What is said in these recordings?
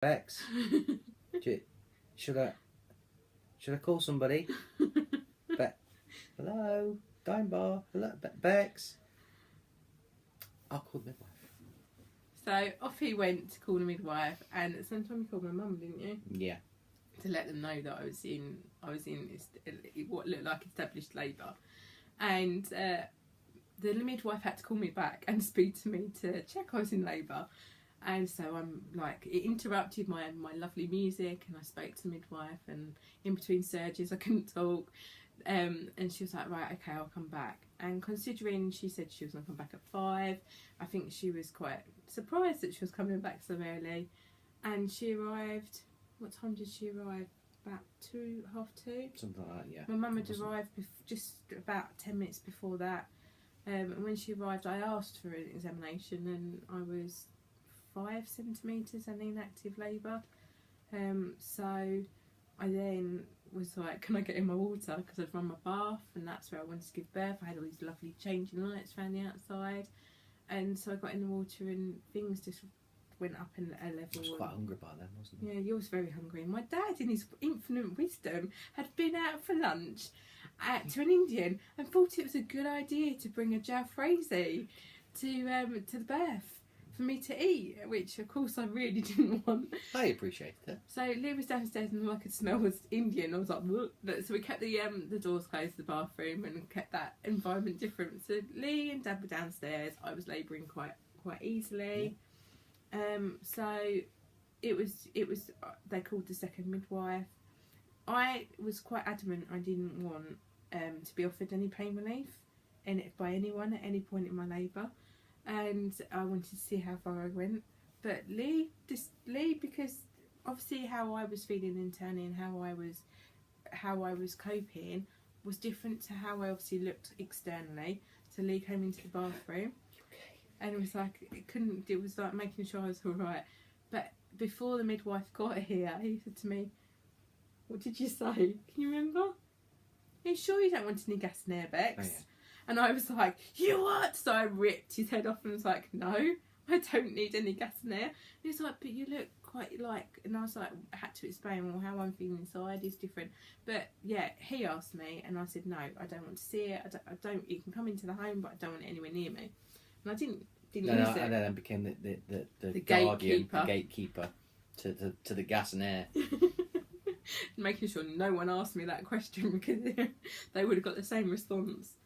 Bex, should I call somebody? Hello, Dime Bar. Hello, Bex. I'll call the midwife. So off he went to call the midwife, and at the same time you called my mum, didn't you? Yeah. To let them know that I was in what looked like established labour, and the midwife had to call me back and speak to me to check I was in labour. And so I'm like, it interrupted my lovely music, and I spoke to the midwife, and in between surgeries I couldn't talk, and she was like, right, okay, I'll come back. And considering she said she was going to come back at 5, I think she was quite surprised that she was coming back so early. And she arrived, what time did she arrive? About 2, half 2? Something like that, yeah. My mum had arrived just about 10 minutes before that. And when she arrived, I asked for an examination, and I was 5 centimetres and inactive labour. So I then was like, can I get in my water? Because I'd run my bath, and that's where I wanted to give birth. I had all these lovely changing lights around the outside. And so I got in the water, and things just went up in a level. I was quite hungry by then, wasn't I? Yeah, you was very hungry. My dad, in his infinite wisdom, had been out for lunch to an Indian and thought it was a good idea to bring a jalfrezi to the birth for me to eat, which of course I really didn't want. I appreciated it. So Lee was downstairs, and all I could smell was Indian. I was like, whoop. So we kept the doors closed to the bathroom and kept that environment different. So Lee and Dad were downstairs. I was labouring quite easily. So it was they called the second midwife. I was quite adamant I didn't want to be offered any pain relief by anyone at any point in my labour, and I wanted to see how far I went. But Lee, because obviously how I was feeling internally and how I was coping was different to how I obviously looked externally. So Lee came into the bathroom, and it was like it was like making sure I was all right. But before the midwife got here, he said to me, "What did you say? Can you remember? Are you sure you don't want any gas and air, Bex?" Oh, yeah. And I was like, "You what?" So I ripped his head off and was like, "No, I don't need any gas and air." And he was like, "But you look quite like," and I was like, I had to explain, well, how I'm feeling inside is different. But yeah, he asked me, and I said, "No, I don't want to see it. I don't. You can come into the home, but I don't want it anywhere near me." And I didn't use it. And then became the gatekeeper. guardian, the gatekeeper to the gas and air. Making sure no one asked me that question, because they would have got the same response.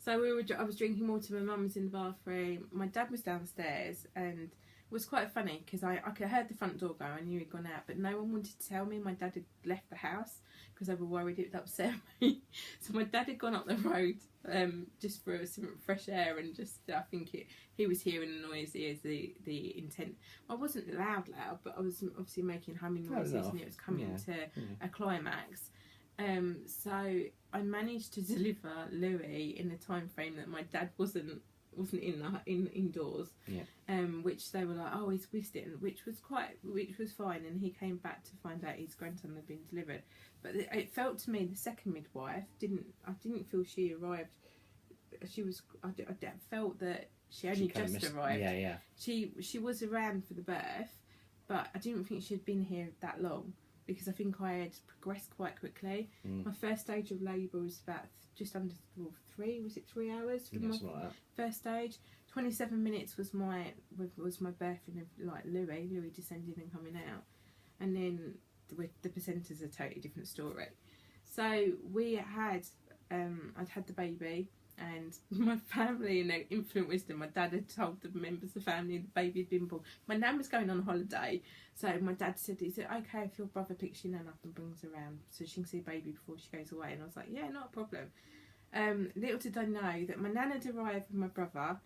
So I was drinking water. My mum was in the bathroom. My dad was downstairs, and it was quite funny because I heard the front door go. I knew he'd gone out, but no one wanted to tell me my dad had left the house because they were worried it would upset me. So my dad had gone up the road just for some fresh air, and just I think he was hearing the noises, the intent. I wasn't loud, but I was obviously making humming noises, and it was coming to a climax. So I managed to deliver Louis in the time frame that my dad wasn't indoors. Yeah. Which they were like, "Oh, he's whisked it," which was fine. And he came back to find out his grandson had been delivered. But it felt to me the second midwife I didn't feel she arrived. I felt that she only just arrived. Yeah. She was around for the birth, but I didn't think she'd been here that long, because I think I had progressed quite quickly. My first stage of labour was about just under 3. Was it 3 hours for my first stage? 27 minutes was my birthing of like Louis descending and coming out, and then the placentas a totally different story. So we had I'd had the baby, and my family, in their infinite wisdom, my dad had told the members of the family the baby had been born. My nan was going on holiday, so my dad said, "Is it okay if your brother picks your nan up and brings her around so she can see the baby before she goes away?" And I was like, "Yeah, not a problem." Little did I know that my nan had arrived with my brother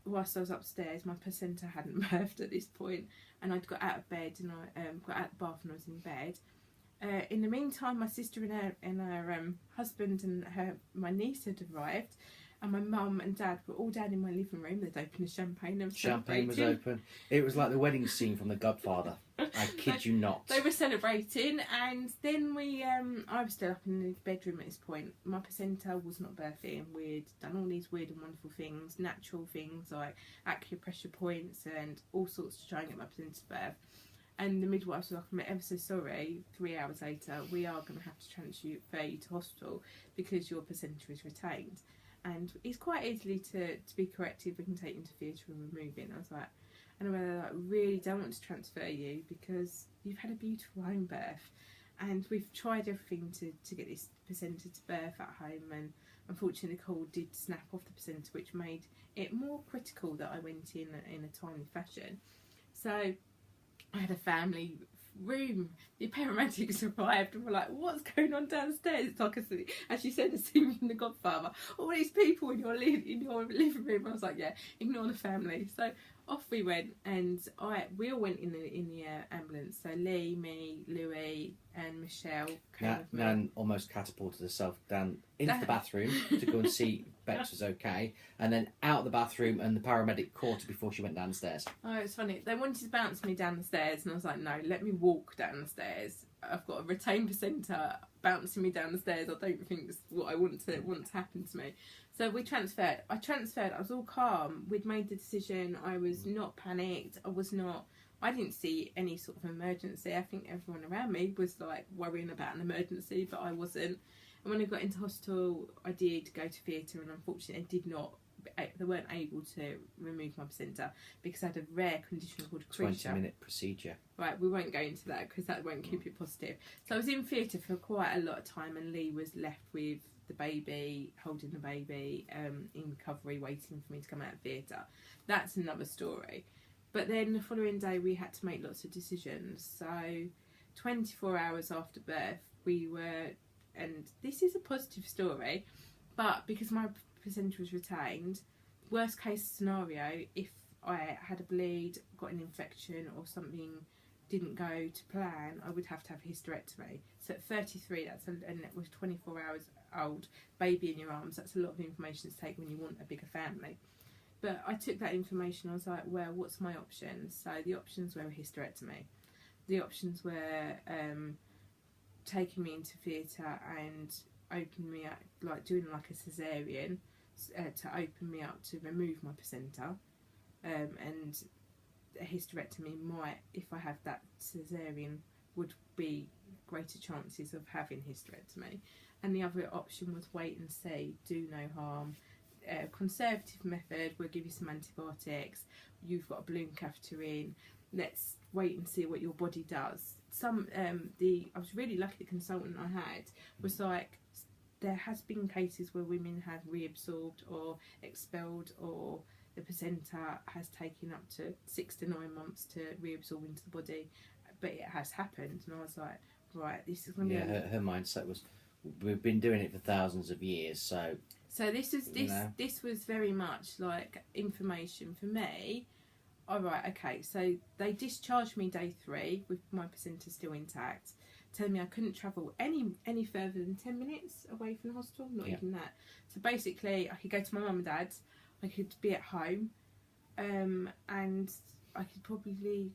whilst I was upstairs. My placenta hadn't birthed at this point, and I'd got out of bed, and I got out of the bath, and I was in bed. In the meantime, my sister and her husband and my niece had arrived, and my mum and dad were all down in my living room. They'd opened the champagne. Champagne was open. It was like the wedding scene from The Godfather. I kid you not. They were celebrating, and then I was still up in the bedroom at this point. My placenta was not birthing. We'd done all these weird and wonderful things, natural things like acupressure points and all sorts to try and get my placenta to birth. And the midwife was like, I'm ever so sorry, 3 hours later, we are going to have to transfer you to hospital because your placenta is retained. And it's quite easily to be corrected. We can take you into theatre and remove it. And I was like, and I really don't want to transfer you because you've had a beautiful home birth. And we've tried everything to get this placenta to birth at home. And unfortunately, the cord did snap off the placenta, which made it more critical that I went in a timely fashion. So I had a family room. The paramedics arrived and were like, what's going on downstairs? It's like, as you said, a scene from The Godfather. All these people in your living room. I was like, yeah, ignore the family. So off we went, and we all went in the ambulance. So Lee, me, Louis and Michelle came with me. Nan almost catapulted herself down into the bathroom to go and see Bex was okay, and then out the bathroom, and the paramedic caught her before she went downstairs. Oh, it's funny. They wanted to bounce me down the stairs, and I was like, no, let me walk down the stairs. I've got a retained placenta bouncing me down the stairs. I don't think it's what I want to happen to me. So we transferred. I was all calm. We'd made the decision. I was not panicked. I didn't see any sort of emergency. I think everyone around me was like worrying about an emergency, but I wasn't. And when I got into hospital, I did go to theatre, and unfortunately they weren't able to remove my placenta because I had a rare condition called a 20-minute procedure. Right, we won't go into that because that won't keep it positive. So I was in theatre for quite a lot of time, and Lee was left with the baby, holding the baby, in recovery, waiting for me to come out of theatre. That's another story. But then the following day we had to make lots of decisions. So 24 hours after birth we were, and this is a positive story, but because my placenta was retained, worst case scenario, if I had a bleed, got an infection or something didn't go to plan, I would have to have a hysterectomy. So at 33, and it was 24 hours old, baby in your arms, that's a lot of information to take when you want a bigger family. But I took that information, I was like, well, what's my options? So the options were a hysterectomy. The options were taking me into theatre and opening me up, like doing like a caesarean to open me up to remove my placenta, and a hysterectomy might, if I have that caesarean, would be greater chances of having hysterectomy. And the other option was wait and see, do no harm. Conservative method, we'll give you some antibiotics, you've got a balloon catheter in, let's wait and see what your body does. I was really lucky, the consultant I had was like, there has been cases where women have reabsorbed or expelled, or the placenta has taken up to 6 to 9 months to reabsorb into the body, but it has happened. And I was like, right, this is going to be... Her mindset was, we've been doing it for thousands of years, so this was very much like information for me. All right, okay, so they discharged me day 3 with my placenta still intact, telling me I couldn't travel any further than 10 minutes away from the hospital, not even that. So basically, I could go to my mum and dad's, I could be at home, and I could probably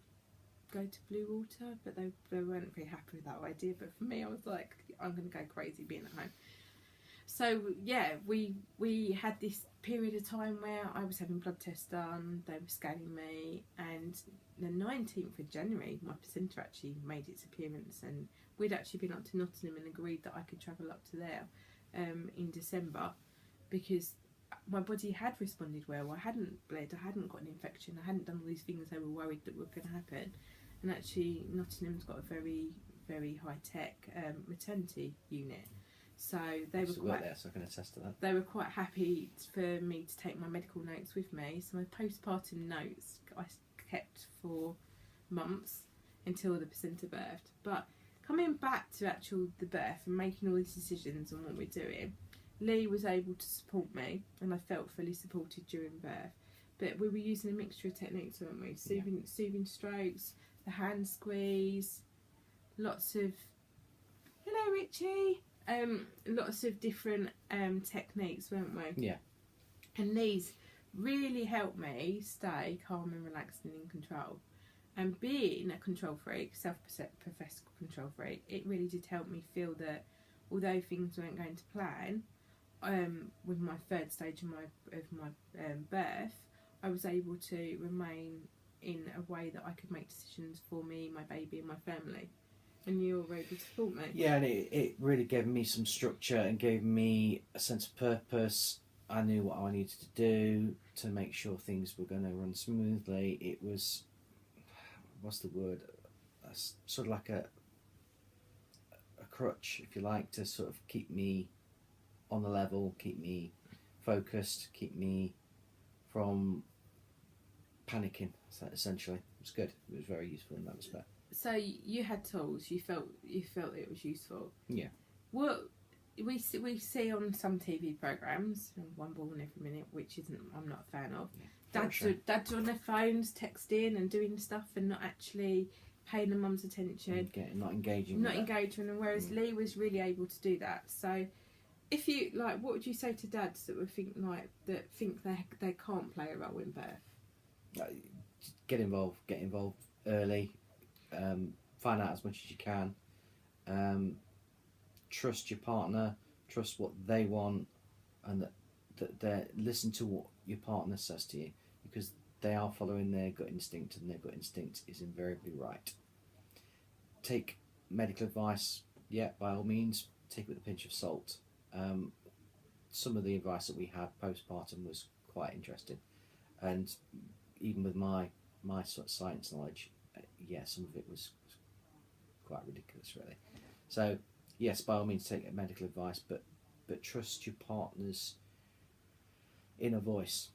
go to Blue Water, but they weren't very happy with that idea. But for me, I was like, I'm going to go crazy being at home. So yeah, we had this period of time where I was having blood tests done, they were scanning me, and the 19th of January my placenta actually made its appearance, and we'd actually been up to Nottingham and agreed that I could travel up to there in December, because my body had responded well. I hadn't bled, I hadn't got an infection, I hadn't done all these things they were worried that were going to happen. And actually Nottingham's got a very, very high-tech maternity unit. So they were quite there, so I can attest to that. They were quite happy for me to take my medical notes with me. So my postpartum notes I kept for months until the placenta birthed. But coming back to the birth and making all these decisions on what we're doing, Lee was able to support me, and I felt fully supported during birth. But we were using a mixture of techniques, weren't we? Soothing strokes, the hand squeeze, lots of hello Richie. Lots of different techniques, weren't we? Yeah. And these really helped me stay calm and relaxed and in control. And being a control freak, self-professed control freak, it really did help me feel that although things weren't going to plan, with my third stage of my birth, I was able to remain in a way that I could make decisions for me, my baby, and my family. And you were able to support me. Yeah, and it really gave me some structure and gave me a sense of purpose. I knew what I needed to do to make sure things were going to run smoothly. It was, what's the word? Sort of like a crutch, if you like, to sort of keep me on the level, keep me focused, keep me from panicking. Essentially, it was good. It was very useful in that respect. So you had tools. You felt it was useful. Yeah. What we see on some TV programs, One Born Every Minute, which I'm not a fan of. Yeah, Dads are on their phones, texting and doing stuff, and not actually paying the mum's attention. Not engaging. And whereas Lee was really able to do that. So, if you like, what would you say to dads that would think they can't play a role in birth? Get involved early. Find out as much as you can. Trust your partner. Trust what they want, and that they listen to what your partner says to you, because they are following their gut instinct, and their gut instinct is invariably right. Take medical advice, yeah, by all means. Take it with a pinch of salt. Some of the advice that we had postpartum was quite interesting, and even with my sort of science knowledge, some of it was quite ridiculous, really. So yes, by all means, take medical advice, but trust your partner's inner voice.